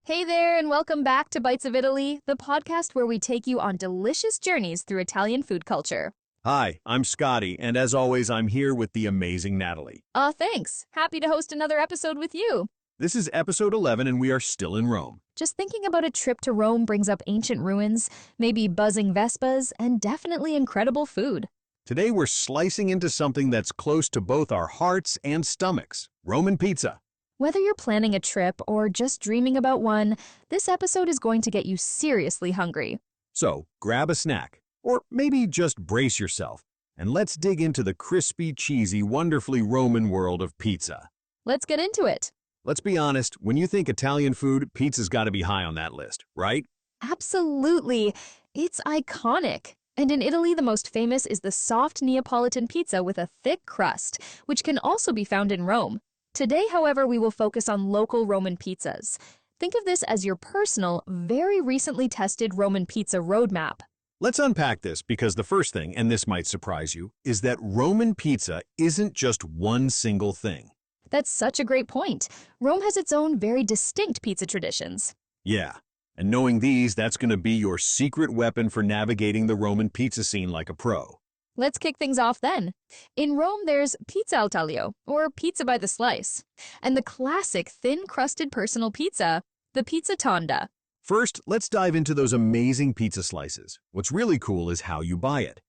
Hey there, and welcome back to Bites of Italy, the podcast where we take you on delicious journeys through Italian food culture. Hi, I'm Scotty, and as always, I'm here with the amazing Natalie. Thanks. Happy to host another episode with you. This is episode 11, and we are still in Rome. Just thinking about a trip to Rome brings up ancient ruins, maybe buzzing Vespas, and definitely incredible food. Today, we're slicing into something that's close to both our hearts and stomachs, Roman pizza. Whether you're planning a trip or just dreaming about one, this episode is going to get you seriously hungry. So, grab a snack, or maybe just brace yourself, and let's dig into the crispy, cheesy, wonderfully Roman world of pizza. Let's get into it. Let's be honest, when you think Italian food, pizza's got to be high on that list, right? Absolutely. It's iconic. And in Italy, the most famous is the soft Neapolitan pizza with a thick crust, which can also be found in Rome. Today, however, we will focus on local Roman pizzas. Think of this as your personal, very recently tested Roman pizza roadmap. Let's unpack this because the first thing, and this might surprise you, is that Roman pizza isn't just one single thing. That's such a great point. Rome has its own very distinct pizza traditions. Yeah, and knowing these, that's going to be your secret weapon for navigating the Roman pizza scene like a pro. Let's kick things off then. In Rome, there's pizza al taglio, or pizza by the slice, and the classic thin-crusted personal pizza, the pizza tonda. First, let's dive into those amazing pizza slices. What's really cool is how you buy it.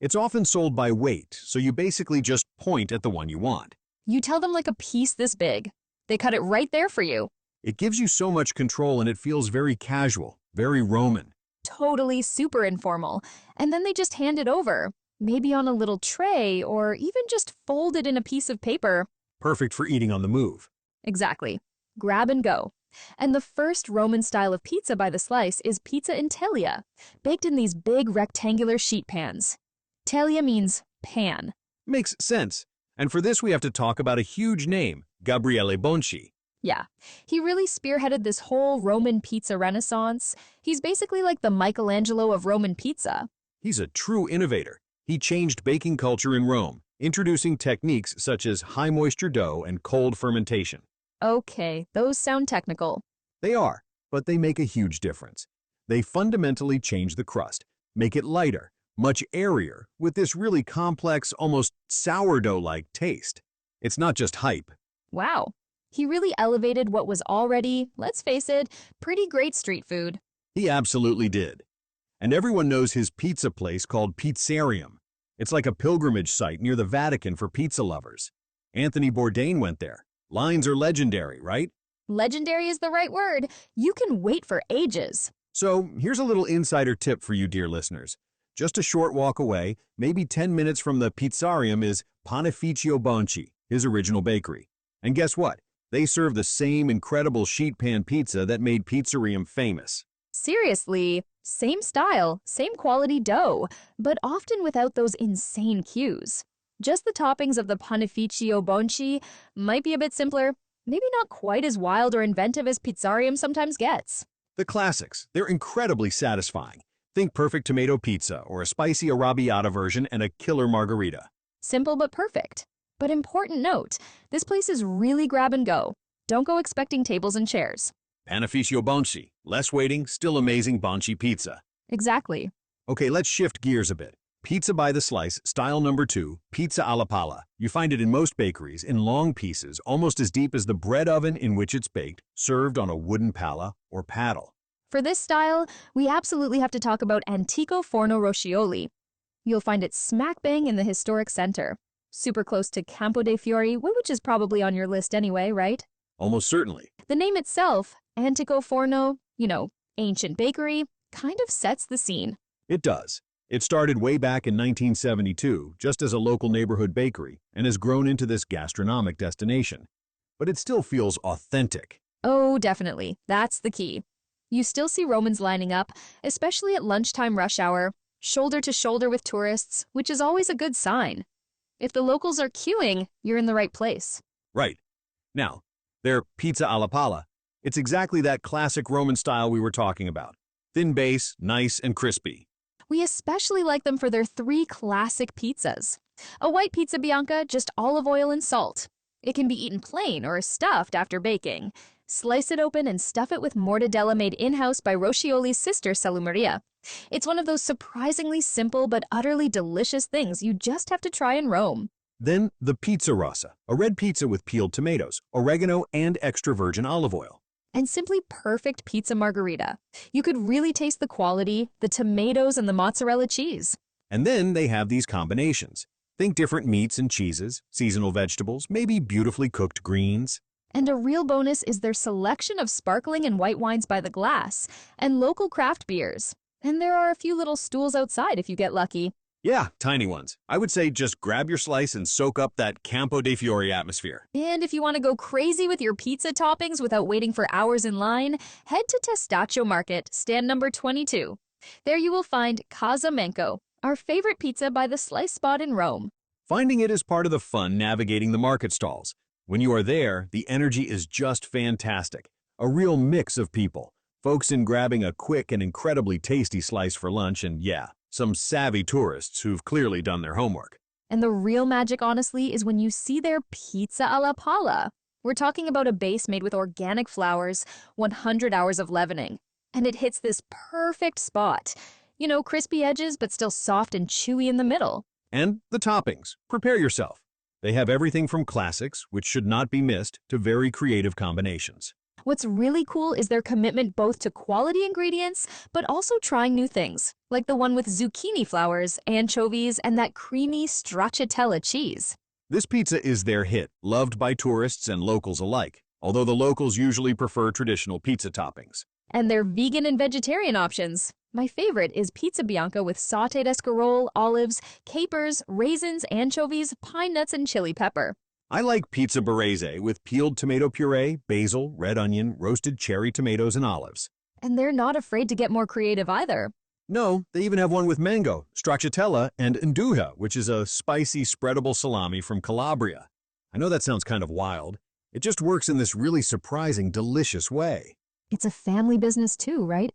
It's often sold by weight, so you basically just point at the one you want. You tell them like a piece this big. They cut it right there for you. It gives you so much control and it feels very casual, very Roman. Totally super informal. And then they just hand it over. Maybe on a little tray, or even just fold it in a piece of paper. Perfect for eating on the move. Exactly. Grab and go. And the first Roman style of pizza by the slice is pizza in teglia, baked in these big rectangular sheet pans. Teglia means pan. Makes sense. And for this we have to talk about a huge name, Gabriele Bonci. Yeah, he really spearheaded this whole Roman pizza renaissance. He's basically like the Michelangelo of Roman pizza. He's a true innovator. He changed baking culture in Rome, introducing techniques such as high-moisture dough and cold fermentation. Okay, those sound technical. They are, but they make a huge difference. They fundamentally change the crust, make it lighter, much airier, with this really complex, almost sourdough-like taste. It's not just hype. Wow. He really elevated what was already, let's face it, pretty great street food. He absolutely did. And everyone knows his pizza place called Pizzarium. It's like a pilgrimage site near the Vatican for pizza lovers. Anthony Bourdain went there. Lines are legendary, right? Legendary is the right word. You can wait for ages. So here's a little insider tip for you, dear listeners. Just a short walk away, maybe 10 minutes from the Pizzarium, is Panificio Bonci, his original bakery. And guess what? They serve the same incredible sheet pan pizza that made Pizzarium famous. Seriously, same style, same quality dough, but often without those insane cues. Just the toppings of the Panificio Bonci might be a bit simpler, maybe not quite as wild or inventive as Pizzarium sometimes gets. The classics, they're incredibly satisfying. Think perfect tomato pizza or a spicy arrabbiata version and a killer margarita. Simple but perfect. But important note, this place is really grab and go. Don't go expecting tables and chairs. Panificio Bonci, less waiting, still amazing Bonci pizza. Exactly. Okay, let's shift gears a bit. Pizza by the slice, style number 2, pizza alla palla. You find it in most bakeries in long pieces, almost as deep as the bread oven in which it's baked, served on a wooden palla or paddle. For this style, we absolutely have to talk about Antico Forno Roscioli. You'll find it smack bang in the historic center. Super close to Campo dei Fiori, which is probably on your list anyway, right? Almost certainly. The name itself, Antico Forno, ancient bakery, kind of sets the scene. It does. It started way back in 1972, just as a local neighborhood bakery, and has grown into this gastronomic destination. But it still feels authentic. Oh, definitely. That's the key. You still see Romans lining up, especially at lunchtime rush hour, shoulder to shoulder with tourists, which is always a good sign. If the locals are queuing, you're in the right place. Right. Now, their pizza alla palla. It's exactly that classic Roman style we were talking about. Thin base, nice and crispy. We especially like them for their 3 classic pizzas. A white pizza bianca, just olive oil and salt. It can be eaten plain or stuffed after baking. Slice it open and stuff it with mortadella made in-house by Roscioli's sister Salumaria. It's one of those surprisingly simple but utterly delicious things you just have to try in Rome. Then the pizza Rossa, a red pizza with peeled tomatoes, oregano, and extra virgin olive oil. And simply perfect pizza margherita. You could really taste the quality, the tomatoes, and the mozzarella cheese. And then they have these combinations. Think different meats and cheeses, seasonal vegetables, maybe beautifully cooked greens. And a real bonus is their selection of sparkling and white wines by the glass, and local craft beers. And there are a few little stools outside if you get lucky. Yeah, tiny ones. I would say just grab your slice and soak up that Campo dei Fiori atmosphere. And if you want to go crazy with your pizza toppings without waiting for hours in line, head to Testaccio Market, stand number 22. There you will find Casa Manco, our favorite pizza by the slice spot in Rome. Finding it is part of the fun navigating the market stalls. When you are there, the energy is just fantastic. A real mix of people. Folks in grabbing a quick and incredibly tasty slice for lunch, and yeah, some savvy tourists who've clearly done their homework. And the real magic, honestly, is when you see their pizza alla palla. We're talking about a base made with organic flours, 100 hours of leavening. And it hits this perfect spot. You know, crispy edges, but still soft and chewy in the middle. And the toppings. Prepare yourself. They have everything from classics, which should not be missed, to very creative combinations. What's really cool is their commitment both to quality ingredients, but also trying new things, like the one with zucchini flowers, anchovies, and that creamy stracciatella cheese. This pizza is their hit, loved by tourists and locals alike, although the locals usually prefer traditional pizza toppings. And their vegan and vegetarian options. My favorite is pizza bianca with sautéed escarole, olives, capers, raisins, anchovies, pine nuts, and chili pepper. I like pizza barese with peeled tomato puree, basil, red onion, roasted cherry tomatoes, and olives. And they're not afraid to get more creative either. No, they even have one with mango, stracciatella, and Nduja, which is a spicy, spreadable salami from Calabria. I know that sounds kind of wild. It just works in this really surprising, delicious way. It's a family business too, right?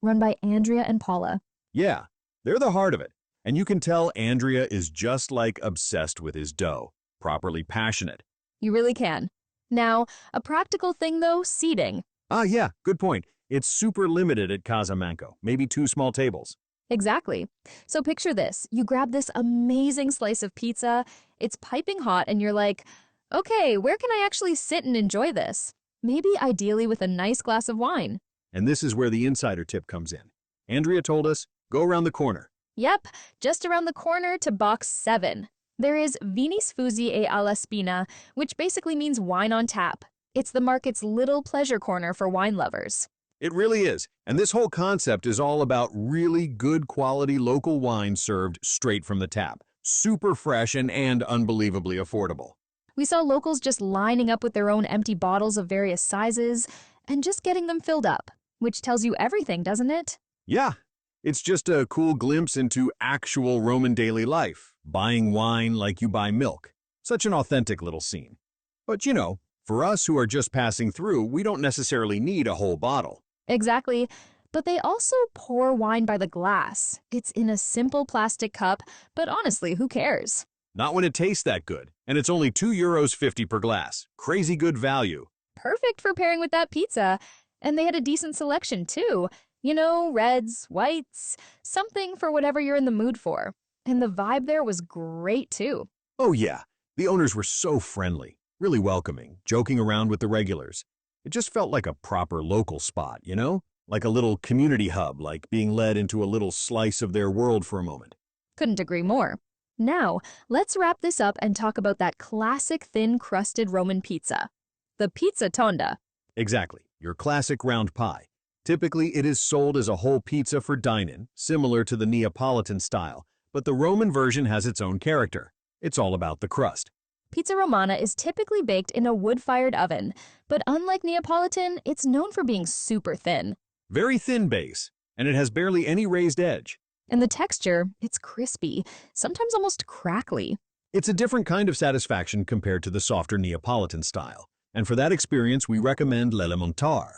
Run by Andrea and Paula. Yeah, they're the heart of it. And you can tell Andrea is just like obsessed with his dough. Properly passionate. You really can. Now, a practical thing though, seating. Ah, yeah, good point. It's super limited at Casa Manco, maybe 2 small tables. Exactly. So picture this. You grab this amazing slice of pizza, it's piping hot, and you're like, okay, where can I actually sit and enjoy this? Maybe ideally with a nice glass of wine. And this is where the insider tip comes in. Andrea told us, go around the corner. Yep, just around the corner to box 7. There is Vini Sfusi e alla Spina, which basically means wine on tap. It's the market's little pleasure corner for wine lovers. It really is. And this whole concept is all about really good quality local wine served straight from the tap. Super fresh and unbelievably affordable. We saw locals just lining up with their own empty bottles of various sizes and just getting them filled up, which tells you everything, doesn't it? Yeah, it's just a cool glimpse into actual Roman daily life. Buying wine like you buy milk. Such an authentic little scene. But you know, for us who are just passing through, we don't necessarily need a whole bottle. Exactly. But they also pour wine by the glass. It's in a simple plastic cup, but honestly, who cares? Not when it tastes that good. And it's only €2.50 per glass. Crazy good value. Perfect for pairing with that pizza. And they had a decent selection too. You know, reds, whites, something for whatever you're in the mood for. And the vibe there was great too. Oh yeah, the owners were so friendly, really welcoming, joking around with the regulars. It just felt like a proper local spot, you know? Like a little community hub, like being led into a little slice of their world for a moment. Couldn't agree more. Now, let's wrap this up and talk about that classic thin-crusted Roman pizza. The pizza tonda. Exactly, your classic round pie. Typically, it is sold as a whole pizza for dine-in, similar to the Neapolitan style, but the Roman version has its own character. It's all about the crust. Pizza romana is typically baked in a wood-fired oven, but unlike Neapolitan, it's known for being super thin. Very thin base, and it has barely any raised edge. And the texture, it's crispy, sometimes almost crackly. It's a different kind of satisfaction compared to the softer Neapolitan style, and for that experience, we recommend l'Elementar.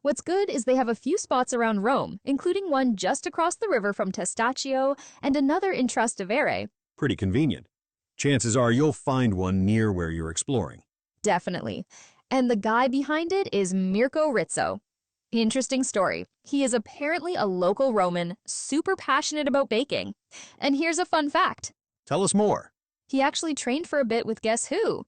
What's good is they have a few spots around Rome, including one just across the river from Testaccio and another in Trastevere. Pretty convenient. Chances are you'll find one near where you're exploring. Definitely. And the guy behind it is Mirko Rizzo. Interesting story. He is apparently a local Roman, super passionate about baking. And here's a fun fact. Tell us more. He actually trained for a bit with guess who?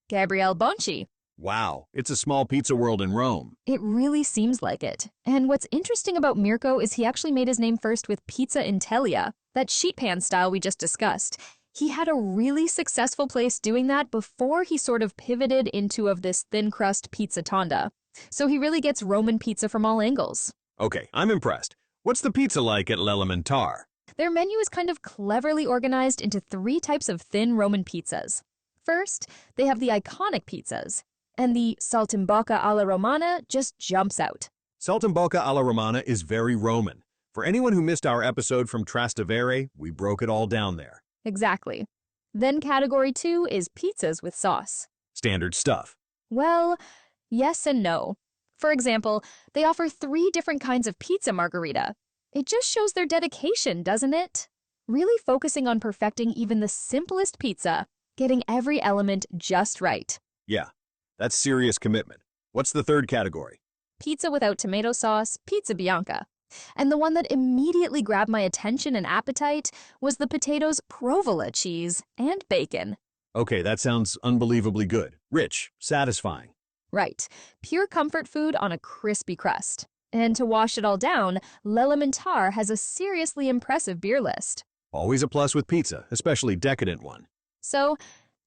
Gabriele Bonci. Wow, it's a small pizza world in Rome. It really seems like it. And what's interesting about Mirko is he actually made his name first with pizza in teglia, that sheet pan style we just discussed. He had a really successful place doing that before he sort of pivoted into this thin crust pizza tonda. So he really gets Roman pizza from all angles. Okay, I'm impressed. What's the pizza like at l'Elementare? Their menu is kind of cleverly organized into 3 types of thin Roman pizzas. First, they have the iconic pizzas, and the saltimbocca alla romana just jumps out. Saltimbocca alla romana is very Roman. For anyone who missed our episode from Trastevere, we broke it all down there. Exactly. Then category 2 is pizzas with sauce. Standard stuff. Well, yes and no. For example, they offer 3 different kinds of pizza margherita. It just shows their dedication, doesn't it? Really focusing on perfecting even the simplest pizza, getting every element just right. Yeah, that's serious commitment. What's the third category? Pizza without tomato sauce, pizza bianca. And the one that immediately grabbed my attention and appetite was the potatoes, provola cheese, and bacon. Okay, that sounds unbelievably good. Rich, satisfying. Right, pure comfort food on a crispy crust. And to wash it all down, l'Elementare has a seriously impressive beer list. Always a plus with pizza, especially decadent one. So,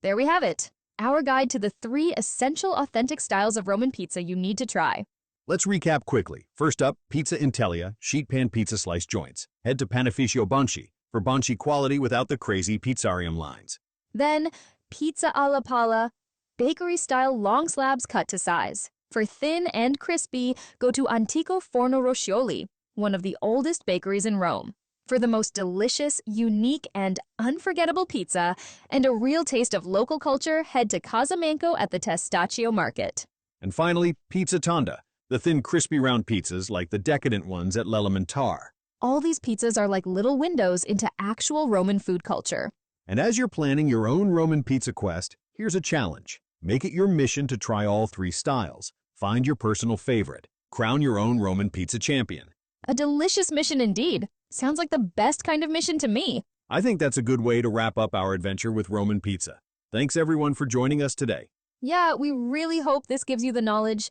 there we have it. Our guide to the 3 essential authentic styles of Roman pizza you need to try. Let's recap quickly. First up, pizza in teglia, sheet pan pizza slice joints. Head to Panificio Bonci for Bonci quality without the crazy Pizzarium lines. Then, pizza alla palla, bakery-style long slabs cut to size. For thin and crispy, go to Antico Forno Roscioli, one of the oldest bakeries in Rome. For the most delicious, unique, and unforgettable pizza, and a real taste of local culture, head to Casa Manco at the Testaccio market. And finally, pizza tonda, the thin crispy round pizzas like the decadent ones at l'Elementare. All these pizzas are like little windows into actual Roman food culture. And as you're planning your own Roman pizza quest, here's a challenge. Make it your mission to try all 3 styles. Find your personal favorite. Crown your own Roman pizza champion. A delicious mission indeed. Sounds like the best kind of mission to me. I think that's a good way to wrap up our adventure with Roman pizza. Thanks everyone for joining us today. Yeah, we really hope this gives you the knowledge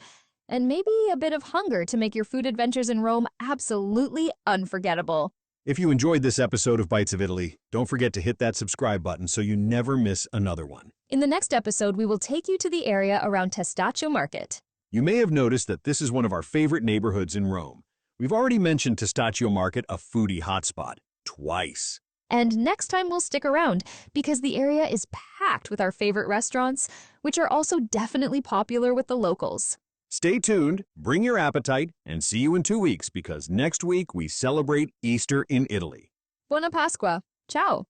and maybe a bit of hunger to make your food adventures in Rome absolutely unforgettable. If you enjoyed this episode of Bites of Italy, don't forget to hit that subscribe button so you never miss another one. In the next episode, we will take you to the area around Testaccio Market. You may have noticed that this is one of our favorite neighborhoods in Rome. We've already mentioned Testaccio Market, a foodie hotspot, twice. And next time we'll stick around because the area is packed with our favorite restaurants, which are also definitely popular with the locals. Stay tuned, bring your appetite, and see you in 2 weeks because next week we celebrate Easter in Italy. Buona Pasqua. Ciao.